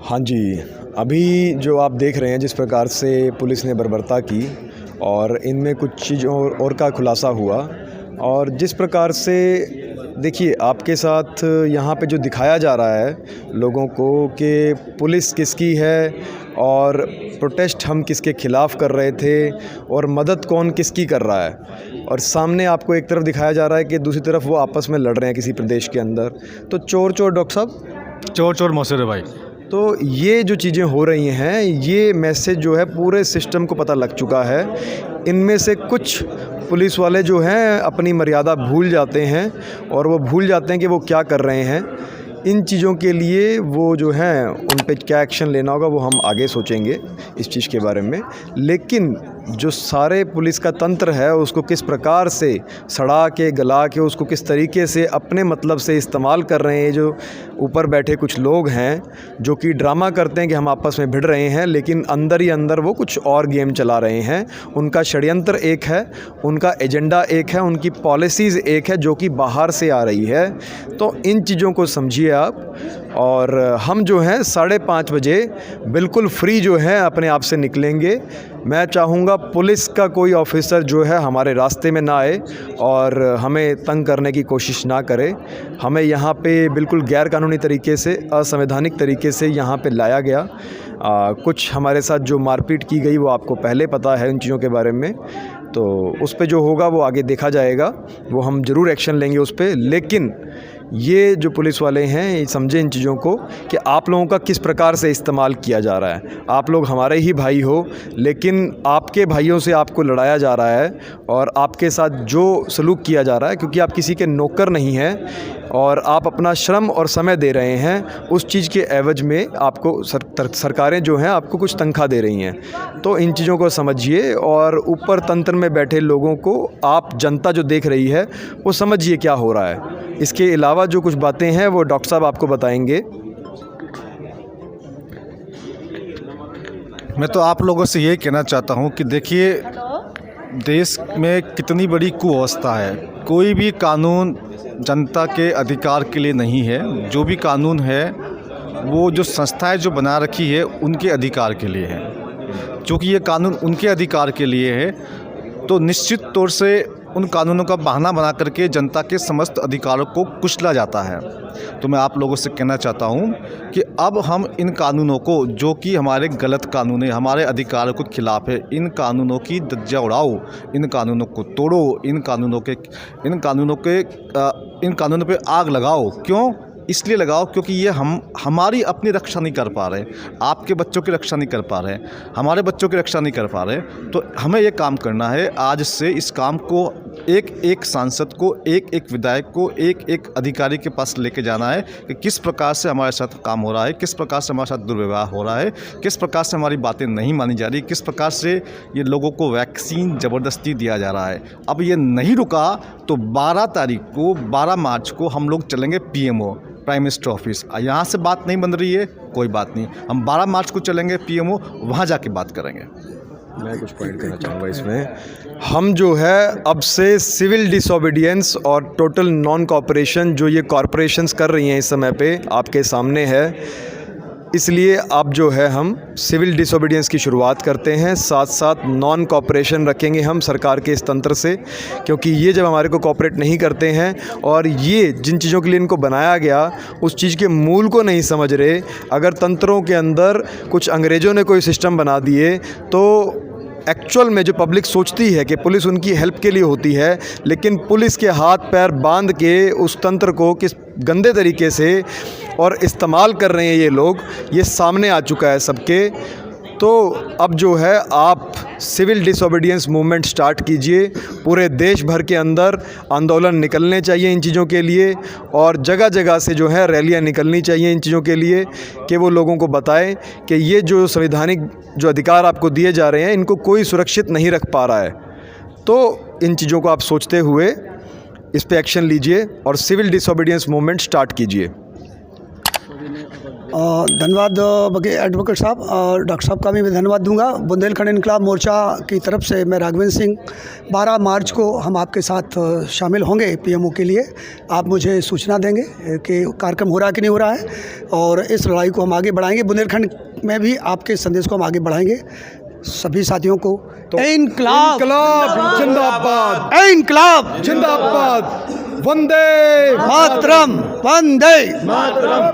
हाँ जी, अभी जो आप देख रहे हैं जिस प्रकार से पुलिस ने बर्बरता की और इनमें कुछ चीज़ और का खुलासा हुआ, और जिस प्रकार से देखिए आपके साथ यहाँ पे जो दिखाया जा रहा है लोगों को कि पुलिस किसकी है और प्रोटेस्ट हम किसके ख़िलाफ़ कर रहे थे और मदद कौन किसकी कर रहा है, और सामने आपको एक तरफ दिखाया जा रहा है कि दूसरी तरफ वो आपस में लड़ रहे हैं किसी प्रदेश के अंदर। तो चोर चोर डॉक्टर साहब, चोर चोर मौसेरे भाई। तो ये जो चीज़ें हो रही हैं, ये मैसेज जो है पूरे सिस्टम को पता लग चुका है। इनमें से कुछ पुलिस वाले जो हैं अपनी मर्यादा भूल जाते हैं और वो भूल जाते हैं कि वो क्या कर रहे हैं। इन चीज़ों के लिए वो जो हैं उन पे क्या एक्शन लेना होगा वो हम आगे सोचेंगे इस चीज़ के बारे में। लेकिन जो सारे पुलिस का तंत्र है उसको किस प्रकार से सड़ा के गला के उसको किस तरीके से अपने मतलब से इस्तेमाल कर रहे हैं, जो ऊपर बैठे कुछ लोग हैं जो कि ड्रामा करते हैं कि हम आपस में भिड़ रहे हैं, लेकिन अंदर ही अंदर वो कुछ और गेम चला रहे हैं। उनका षड्यंत्र एक है, उनका एजेंडा एक है, उनकी पॉलिसीज़ एक है जो कि बाहर से आ रही है। तो इन चीज़ों को समझिए आप। और हम जो हैं 5:30 बजे बिल्कुल फ्री जो है अपने आप से निकलेंगे। मैं चाहूँगा पुलिस का कोई ऑफिसर जो है हमारे रास्ते में ना आए और हमें तंग करने की कोशिश ना करे। हमें यहाँ पे बिल्कुल गैर कानूनी तरीके से, असंवैधानिक तरीके से यहाँ पे लाया गया। कुछ हमारे साथ जो मारपीट की गई वो आपको पहले पता है उन चीज़ों के बारे में, तो उस पे जो होगा वो आगे देखा जाएगा, वो हम ज़रूर एक्शन लेंगे उस पे। लेकिन ये जो पुलिस वाले हैं ये समझें इन चीज़ों को कि आप लोगों का किस प्रकार से इस्तेमाल किया जा रहा है। आप लोग हमारे ही भाई हो, लेकिन आपके भाइयों से आपको लड़ाया जा रहा है और आपके साथ जो सलूक किया जा रहा है, क्योंकि आप किसी के नौकर नहीं हैं और आप अपना श्रम और समय दे रहे हैं, उस चीज़ के एवज में आपको सरकारें जो हैं आपको कुछ तनख्वाह दे रही हैं। तो इन चीज़ों को समझिए और ऊपर तंत्र में बैठे लोगों को, आप जनता जो देख रही है वो समझिए क्या हो रहा है। इसके अलावा जो कुछ बातें हैं वो डॉक्टर साहब आपको बताएंगे। मैं तो आप लोगों से ये कहना चाहता हूँ कि देखिए देश में कितनी बड़ी कुअवस्था है। कोई भी कानून जनता के अधिकार के लिए नहीं है। जो भी कानून है वो जो संस्थाएं जो बना रखी है उनके अधिकार के लिए है। क्योंकि ये कानून उनके अधिकार के लिए है तो निश्चित तौर से उन कानूनों का बहाना बना करके जनता के समस्त अधिकारों को कुचला जाता है। तो मैं आप लोगों से कहना चाहता हूं कि अब हम इन कानूनों को, जो कि हमारे गलत कानून है, हमारे अधिकारों के खिलाफ है, इन कानूनों की धज्जियां उड़ाओ, इन कानूनों को तोड़ो, इन कानूनों पे आग लगाओ। क्यों? इसलिए लगाओ क्योंकि ये हमारी अपनी रक्षा नहीं कर पा रहे, आपके बच्चों की रक्षा नहीं कर पा रहे, हमारे बच्चों की रक्षा नहीं कर पा रहे। तो हमें ये काम करना है। आज से इस काम को एक एक सांसद को, एक एक विधायक को, एक एक अधिकारी के पास लेके जाना है कि किस प्रकार से हमारे साथ काम हो रहा है, किस प्रकार से हमारे साथ दुर्व्यवहार हो रहा है, किस प्रकार से हमारी बातें नहीं मानी जा रही, किस प्रकार से ये लोगों को वैक्सीन ज़बरदस्ती दिया जा रहा है। अब ये नहीं रुका तो 12 मार्च को हम लोग चलेंगे PMO, प्राइम मिनिस्टर ऑफिस। यहाँ से बात नहीं बन रही है, कोई बात नहीं, हम 12 मार्च को चलेंगे PMO, वहाँ जाके बात करेंगे। मैं कुछ पॉइंट करना चाहूँगा इसमें। हम जो है अब से सिविल डिसोबीडियंस और टोटल नॉन कॉपरेशन जो ये कॉरपोरेशंस कर रही हैं इस समय पे आपके सामने है, इसलिए अब जो है हम सिविल डिसोबीडियंस की शुरुआत करते हैं, साथ साथ नॉन कॉपरेशन रखेंगे हम सरकार के इस तंत्र से, क्योंकि ये जब हमारे को कॉपरेट नहीं करते हैं और ये जिन चीज़ों के लिए इनको बनाया गया उस चीज़ के मूल को नहीं समझ रहे, अगर तंत्रों के अंदर कुछ अंग्रेज़ों ने कोई सिस्टम बना दिए तो एक्चुअल में जो पब्लिक सोचती है कि पुलिस उनकी हेल्प के लिए होती है, लेकिन पुलिस के हाथ पैर बांध के उस तंत्र को किस गंदे तरीके से और इस्तेमाल कर रहे हैं ये लोग, ये सामने आ चुका है सबके। तो अब जो है आप सिविल डिसोबीडियंस मूवमेंट स्टार्ट कीजिए। पूरे देश भर के अंदर आंदोलन निकलने चाहिए इन चीज़ों के लिए, और जगह जगह से जो है रैलियां निकलनी चाहिए इन चीज़ों के लिए कि वो लोगों को बताएं कि ये जो संवैधानिक जो अधिकार आपको दिए जा रहे हैं इनको कोई सुरक्षित नहीं रख पा रहा है। तो इन चीज़ों को आप सोचते हुए इस पे एक्शन लीजिए और सिविल डिसोबीडियंस मूवमेंट स्टार्ट कीजिए। धन्यवाद एडवोकेट साहब और डॉक्टर साहब का भी मैं धन्यवाद दूंगा। बुंदेलखंड इनकलाब मोर्चा की तरफ से मैं राघवेंद्र सिंह, 12 मार्च को हम आपके साथ शामिल होंगे पीएमओ के लिए। आप मुझे सूचना देंगे कि कार्यक्रम हो रहा है कि नहीं हो रहा है, और इस लड़ाई को हम आगे बढ़ाएंगे। बुंदेलखंड में भी आपके संदेश को हम आगे बढ़ाएंगे। सभी साथियों को इनकलाब जिंदाबाद, इनकलाब जिंदाबाद, वंदे मातरम, वंदे मातरम।